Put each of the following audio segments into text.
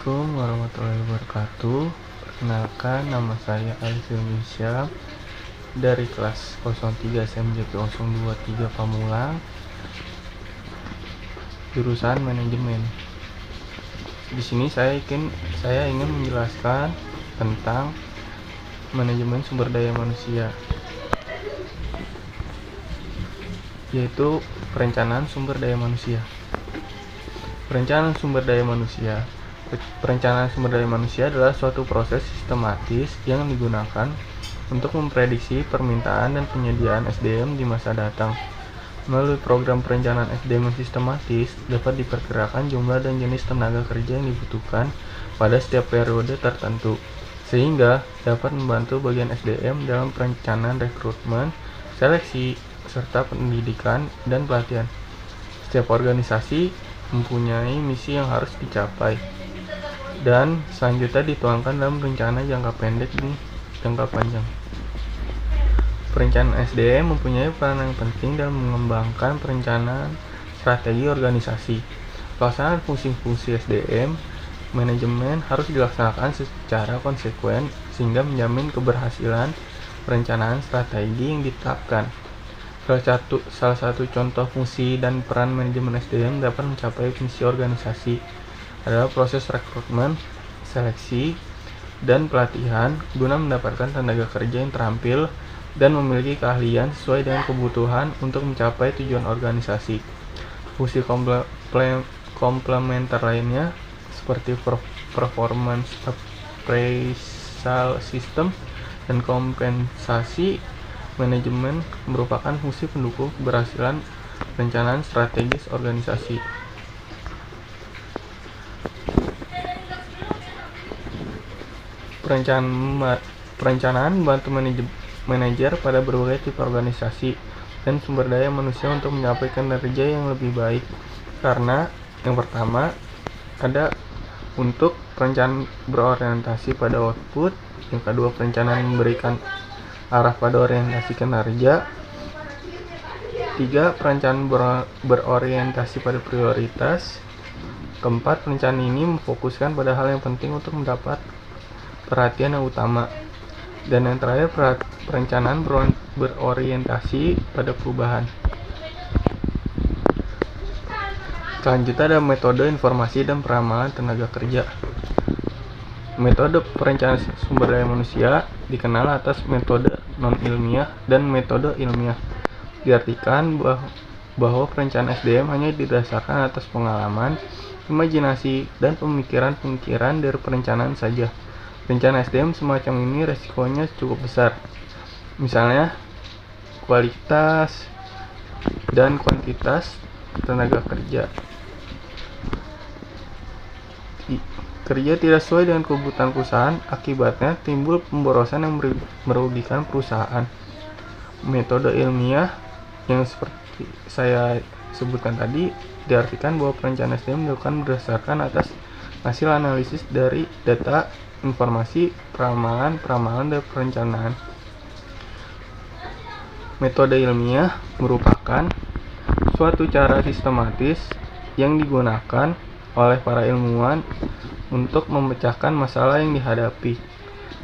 Assalamualaikum warahmatullahi wabarakatuh. Perkenalkan, nama saya Alif Ilmisyam dari kelas 03 SMJP 023 Pamulang, jurusan manajemen. Di sini saya ingin menjelaskan tentang manajemen sumber daya manusia, yaitu perencanaan sumber daya manusia. Perencanaan sumber daya manusia. Perencanaan sumber daya manusia adalah suatu proses sistematis yang digunakan untuk memprediksi permintaan dan penyediaan SDM di masa datang. Melalui program perencanaan SDM yang sistematis, dapat diperkirakan jumlah dan jenis tenaga kerja yang dibutuhkan pada setiap periode tertentu, sehingga dapat membantu bagian SDM dalam perencanaan rekrutmen, seleksi, serta pendidikan dan pelatihan. Setiap organisasi mempunyai misi yang harus dicapai, dan selanjutnya dituangkan dalam rencana jangka pendek dan jangka panjang. Perencanaan SDM mempunyai peran yang penting dalam mengembangkan perencanaan strategi organisasi. Pelaksanaan fungsi-fungsi SDM manajemen harus dilaksanakan secara konsekuen sehingga menjamin keberhasilan perencanaan strategi yang ditetapkan. Salah satu contoh fungsi dan peran manajemen SDM dapat mencapai misi organisasi adalah proses rekrutmen, seleksi, dan pelatihan guna mendapatkan tenaga kerja yang terampil dan memiliki keahlian sesuai dengan kebutuhan untuk mencapai tujuan organisasi. Fungsi komplementer lainnya seperti performance appraisal system dan kompensasi manajemen merupakan fungsi pendukung keberhasilan perencanaan strategis organisasi. Perencanaan membantu manajer pada berbagai tipe organisasi dan sumber daya manusia untuk mencapai kinerja yang lebih baik. Karena yang pertama ada untuk perencanaan berorientasi pada output, yang kedua perencanaan memberikan arah pada orientasi kinerja, 3. Perencanaan berorientasi pada prioritas, 4. Perencanaan ini memfokuskan pada hal yang penting untuk mendapat perhatian yang utama, dan yang terakhir perencanaan berorientasi pada perubahan. Selanjutnya ada metode informasi dan peramalan tenaga kerja. Metode perencanaan sumber daya manusia dikenal atas metode non-ilmiah dan metode ilmiah. Diartikan bahwa perencanaan SDM hanya didasarkan atas pengalaman, imajinasi, dan pemikiran-pemikiran dari perencanaan saja. Perencanaan SDM semacam ini resikonya cukup besar. Misalnya, kualitas dan kuantitas tenaga kerja. Kerja tidak sesuai dengan kebutuhan perusahaan, akibatnya timbul pemborosan yang merugikan perusahaan. Metode ilmiah yang seperti saya sebutkan tadi diartikan bahwa perencanaan SDM dilakukan berdasarkan atas hasil analisis dari data, informasi, peramalan dan perencanaan. Metode ilmiah merupakan suatu cara sistematis yang digunakan oleh para ilmuwan untuk memecahkan masalah yang dihadapi.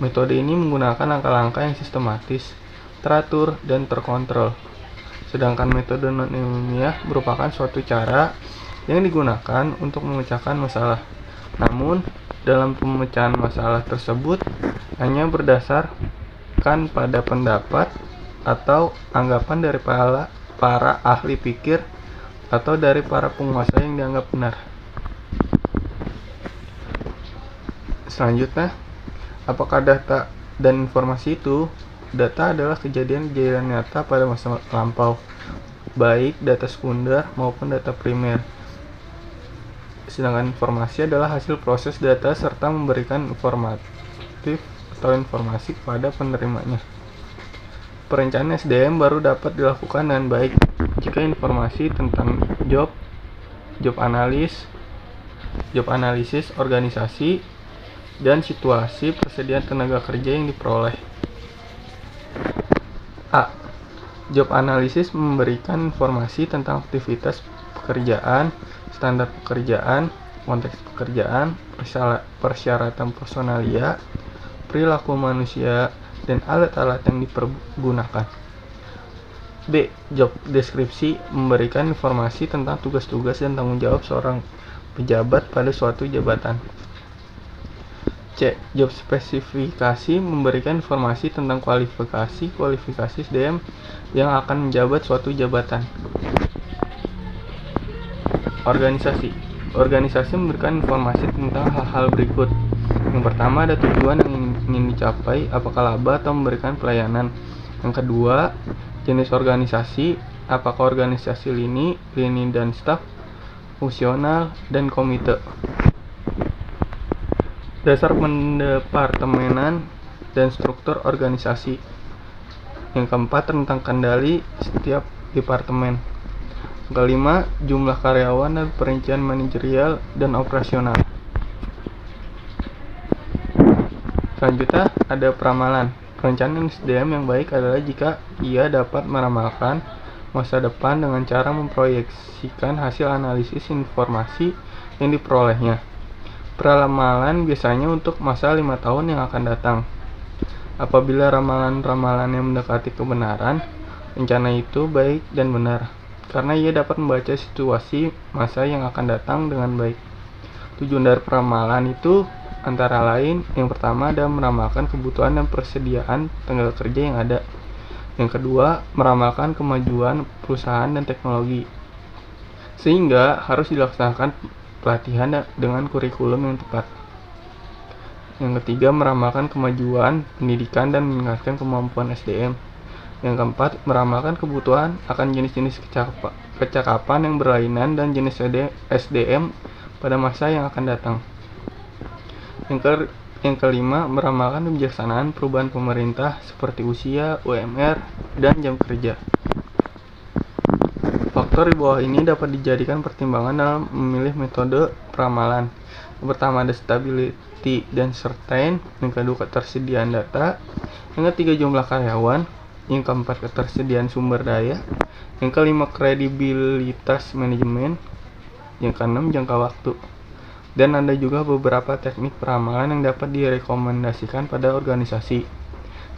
Metode ini menggunakan langkah-langkah yang sistematis, teratur, dan terkontrol. Sedangkan metode non-ilmiah merupakan suatu cara yang digunakan untuk memecahkan masalah. Namun, dalam pemecahan masalah tersebut hanya berdasarkan pada pendapat atau anggapan dari para ahli pikir atau dari para penguasa yang dianggap benar. Selanjutnya, apakah data dan informasi itu? Data adalah kejadian-kejadian nyata pada masa lampau, baik data sekunder maupun data primer. Sedangkan informasi adalah hasil proses data serta memberikan informatif atau informasi kepada penerimanya. Perencanaan SDM baru dapat dilakukan dengan baik jika informasi tentang job analisis organisasi, dan situasi persediaan tenaga kerja yang diperoleh. A. Job analisis memberikan informasi tentang aktivitas pekerjaan, standar pekerjaan, konteks pekerjaan, persyaratan personalia, perilaku manusia, dan alat-alat yang dipergunakan. B. Job deskripsi memberikan informasi tentang tugas-tugas dan tanggung jawab seorang pejabat pada suatu jabatan. C. Job spesifikasi memberikan informasi tentang kualifikasi SDM yang akan menjabat suatu jabatan. Organisasi memberikan informasi tentang hal-hal berikut. Yang pertama, ada tujuan yang ingin dicapai, apakah laba atau memberikan pelayanan. Yang kedua, jenis organisasi, apakah organisasi lini dan staf, fungsional, dan komite. Dasar pendepartemenan dan struktur organisasi. Yang keempat, tentang kendali setiap departemen. Yang kelima, jumlah karyawan dan perincian manajerial dan operasional. Selanjutnya ada peramalan. Perencanaan SDM yang baik adalah jika ia dapat meramalkan masa depan dengan cara memproyeksikan hasil analisis informasi yang diperolehnya. Peramalan biasanya untuk masa 5 tahun yang akan datang. Apabila ramalan-ramalan yang mendekati kebenaran, rencana itu baik dan benar, karena ia dapat membaca situasi masa yang akan datang dengan baik. Tujuan dari peramalan itu antara lain, yang pertama ada meramalkan kebutuhan dan persediaan tenaga kerja yang ada. Yang kedua, meramalkan kemajuan perusahaan dan teknologi, sehingga harus dilaksanakan pelatihan dengan kurikulum yang tepat. Yang ketiga, meramalkan kemajuan pendidikan dan meningkatkan kemampuan SDM. Yang keempat, meramalkan kebutuhan akan jenis-jenis kecakapan yang berlainan dan jenis SDM pada masa yang akan datang. Yang kelima, meramalkan kebijaksanaan perubahan pemerintah seperti usia, UMR, dan jam kerja. Faktor di bawah ini dapat dijadikan pertimbangan dalam memilih metode peramalan. Yang pertama ada stability dan certain, yang kedua ketersediaan data, yang ketiga jumlah karyawan, yang keempat ketersediaan sumber daya, yang kelima kredibilitas manajemen, yang keenam jangka waktu. Dan ada juga beberapa teknik peramalan yang dapat direkomendasikan pada organisasi,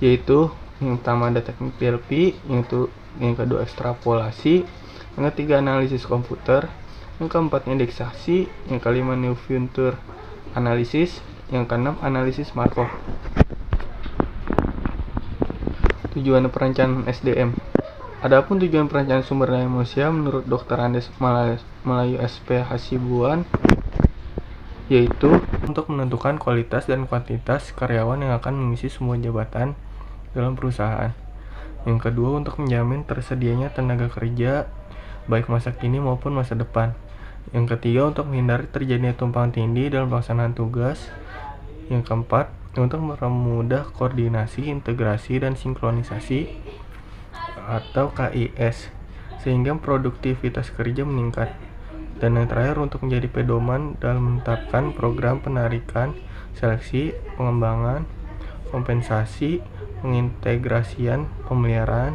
yaitu yang pertama ada teknik PLP, yang kedua ekstrapolasi, yang ketiga analisis komputer, yang keempat indeksasi, yang kelima new future analisis, yang keenam analisis Markov. Tujuan perencanaan SDM. Adapun tujuan perencanaan sumber daya manusia menurut Dr. Andes Melayu SP Hasibuan, yaitu untuk menentukan kualitas dan kuantitas karyawan yang akan mengisi semua jabatan dalam perusahaan. Yang kedua, untuk menjamin tersedianya tenaga kerja baik masa kini maupun masa depan. Yang ketiga, untuk menghindari terjadinya tumpang tindih dalam pelaksanaan tugas. Yang keempat, untuk mempermudah koordinasi, integrasi, dan sinkronisasi atau KIS, sehingga produktivitas kerja meningkat. Dan yang terakhir, untuk menjadi pedoman dalam menetapkan program penarikan, seleksi, pengembangan, kompensasi, pengintegrasian, pemeliharaan,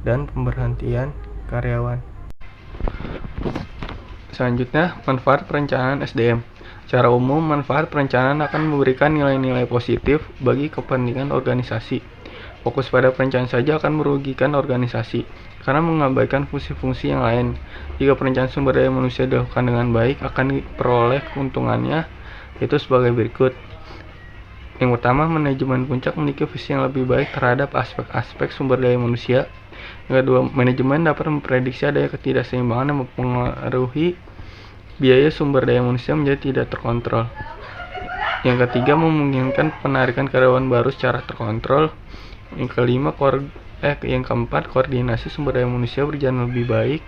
dan pemberhentian karyawan. Selanjutnya, manfaat perencanaan SDM. Secara umum, manfaat perencanaan akan memberikan nilai-nilai positif bagi kepentingan organisasi. Fokus pada perencanaan saja akan merugikan organisasi, karena mengabaikan fungsi-fungsi yang lain. Jika perencanaan sumber daya manusia dilakukan dengan baik, akan diperoleh keuntungannya, yaitu sebagai berikut. Yang pertama, manajemen puncak memiliki visi yang lebih baik terhadap aspek-aspek sumber daya manusia. Yang kedua, manajemen dapat memprediksi adanya ketidakseimbangan yang mempengaruhi biaya sumber daya manusia menjadi tidak terkontrol. Yang ketiga, memungkinkan penarikan karyawan baru secara terkontrol. Yang keempat, koordinasi sumber daya manusia berjalan lebih baik.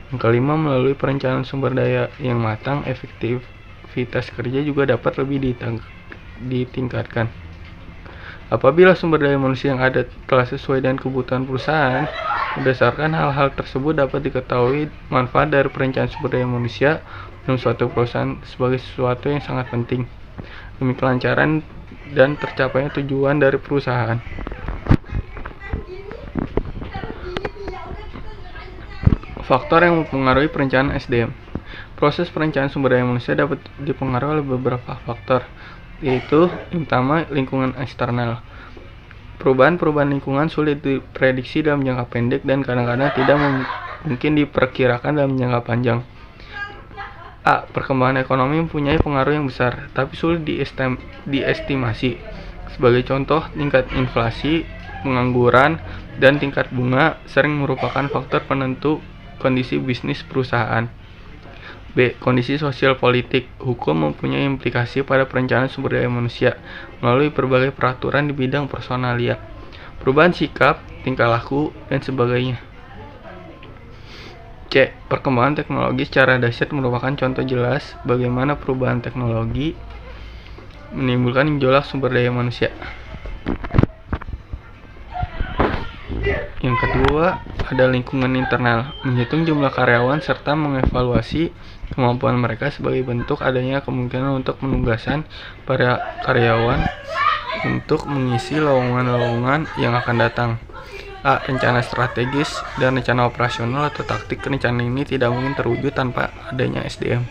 Yang kelima, melalui perencanaan sumber daya yang matang, efektivitas kerja juga dapat lebih ditingkatkan. Apabila sumber daya manusia yang ada telah sesuai dengan kebutuhan perusahaan, berdasarkan hal-hal tersebut dapat diketahui manfaat dari perencanaan sumber daya manusia dalam suatu perusahaan sebagai sesuatu yang sangat penting demi kelancaran dan tercapainya tujuan dari perusahaan. Faktor yang mempengaruhi perencanaan SDM. Proses perencanaan sumber daya manusia dapat dipengaruhi oleh beberapa faktor, yaitu yang pertama lingkungan eksternal. Perubahan lingkungan sulit diprediksi dalam jangka pendek dan kadang-kadang tidak mungkin diperkirakan dalam jangka panjang. A. Perkembangan ekonomi mempunyai pengaruh yang besar, tapi sulit diestimasi. Sebagai contoh, tingkat inflasi, pengangguran, dan tingkat bunga sering merupakan faktor penentu kondisi bisnis perusahaan. B. Kondisi sosial politik. Hukum mempunyai implikasi pada perencanaan sumber daya manusia melalui berbagai peraturan di bidang personalia, perubahan sikap, tingkah laku, dan sebagainya. C. Perkembangan teknologi secara dahsyat merupakan contoh jelas bagaimana perubahan teknologi menimbulkan gejolak sumber daya manusia. Yang kedua, ada lingkungan internal, menghitung jumlah karyawan serta mengevaluasi kemampuan mereka sebagai bentuk adanya kemungkinan untuk penugasan para karyawan untuk mengisi lowongan-lowongan yang akan datang. A. Rencana strategis dan rencana operasional atau taktik. Rencana ini tidak mungkin terwujud tanpa adanya SDM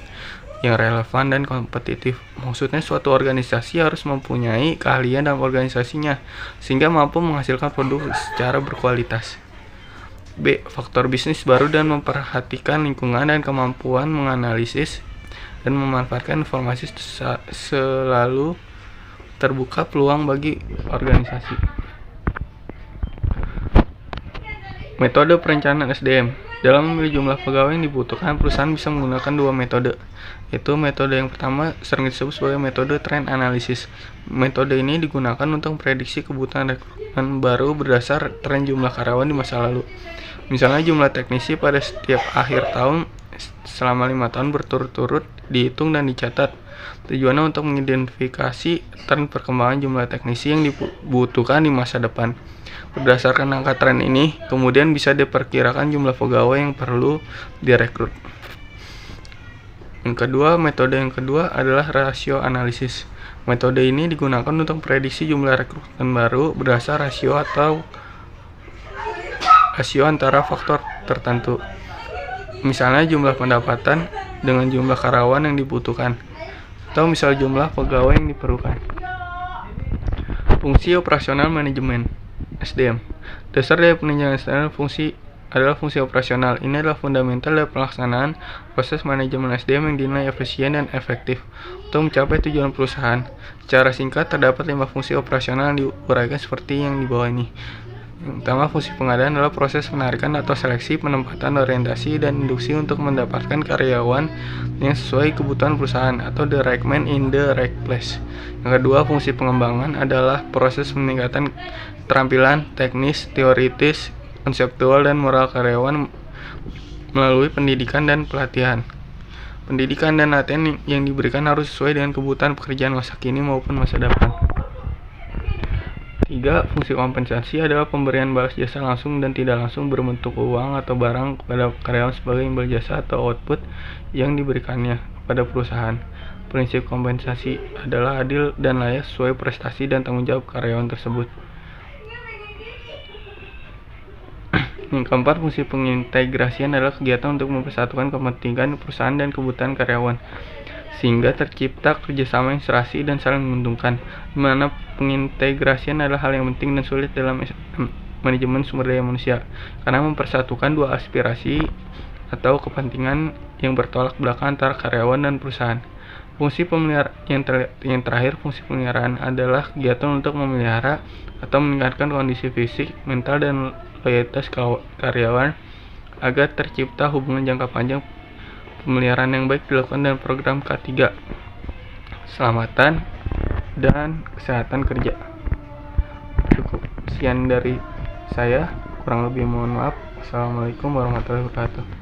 yang relevan dan kompetitif. Maksudnya suatu organisasi harus mempunyai keahlian dalam organisasinya sehingga mampu menghasilkan produk secara berkualitas. B. Faktor bisnis baru dan memperhatikan lingkungan dan kemampuan menganalisis dan memanfaatkan informasi selalu terbuka peluang bagi organisasi. Metode perencanaan SDM. Dalam memilih jumlah pegawai yang dibutuhkan, perusahaan bisa menggunakan dua metode, yaitu metode yang pertama sering disebut sebagai metode trend analysis. Metode ini digunakan untuk memprediksi kebutuhan rekrutmen baru berdasar tren jumlah karyawan di masa lalu. Misalnya jumlah teknisi pada setiap akhir tahun selama 5 tahun berturut-turut dihitung dan dicatat. Tujuannya untuk mengidentifikasi tren perkembangan jumlah teknisi yang dibutuhkan di masa depan. Berdasarkan angka tren ini, kemudian bisa diperkirakan jumlah pegawai yang perlu direkrut. Metode yang kedua adalah rasio analisis. Metode ini digunakan untuk prediksi jumlah rekrutmen baru berdasar rasio antara faktor tertentu. Misalnya jumlah pendapatan dengan jumlah karyawan yang dibutuhkan, atau misal jumlah pegawai yang diperlukan. Fungsi operasional manajemen SDM. Dasar dari penunjang SDM adalah fungsi operasional. Ini adalah fundamental dari pelaksanaan proses manajemen SDM yang dinilai efisien dan efektif untuk mencapai tujuan perusahaan. Secara singkat, terdapat 5 fungsi operasional yang diuraikan seperti yang di bawah ini. Yang pertama, fungsi pengadaan adalah proses penarikan atau seleksi, penempatan, orientasi, dan induksi untuk mendapatkan karyawan yang sesuai kebutuhan perusahaan atau the right man in the right place. Yang kedua, fungsi pengembangan adalah proses peningkatan keterampilan teknis, teoritis, konseptual, dan moral karyawan melalui pendidikan dan pelatihan. Pendidikan dan latihan yang diberikan harus sesuai dengan kebutuhan pekerjaan masa kini maupun masa depan. 3. Fungsi kompensasi adalah pemberian balas jasa langsung dan tidak langsung berbentuk uang atau barang kepada karyawan sebagai imbal jasa atau output yang diberikannya kepada perusahaan. Prinsip kompensasi adalah adil dan layak sesuai prestasi dan tanggung jawab karyawan tersebut. Yang keempat, fungsi pengintegrasian adalah kegiatan untuk mempersatukan kepentingan perusahaan dan kebutuhan karyawan, sehingga tercipta kerjasama yang serasi dan saling menguntungkan, di mana pengintegrasian adalah hal yang penting dan sulit dalam manajemen sumber daya manusia, karena mempersatukan dua aspirasi atau kepentingan yang bertolak belakang antara karyawan dan perusahaan. Fungsi yang terakhir, fungsi pemeliharaan adalah kegiatan untuk memelihara atau meningkatkan kondisi fisik, mental, dan loyalitas karyawan agar tercipta hubungan jangka panjang. Pemeliharaan yang baik dilakukan dalam program K3, keselamatan dan kesehatan kerja. Cukup sekian dari saya, kurang lebih mohon maaf. Assalamualaikum warahmatullahi wabarakatuh.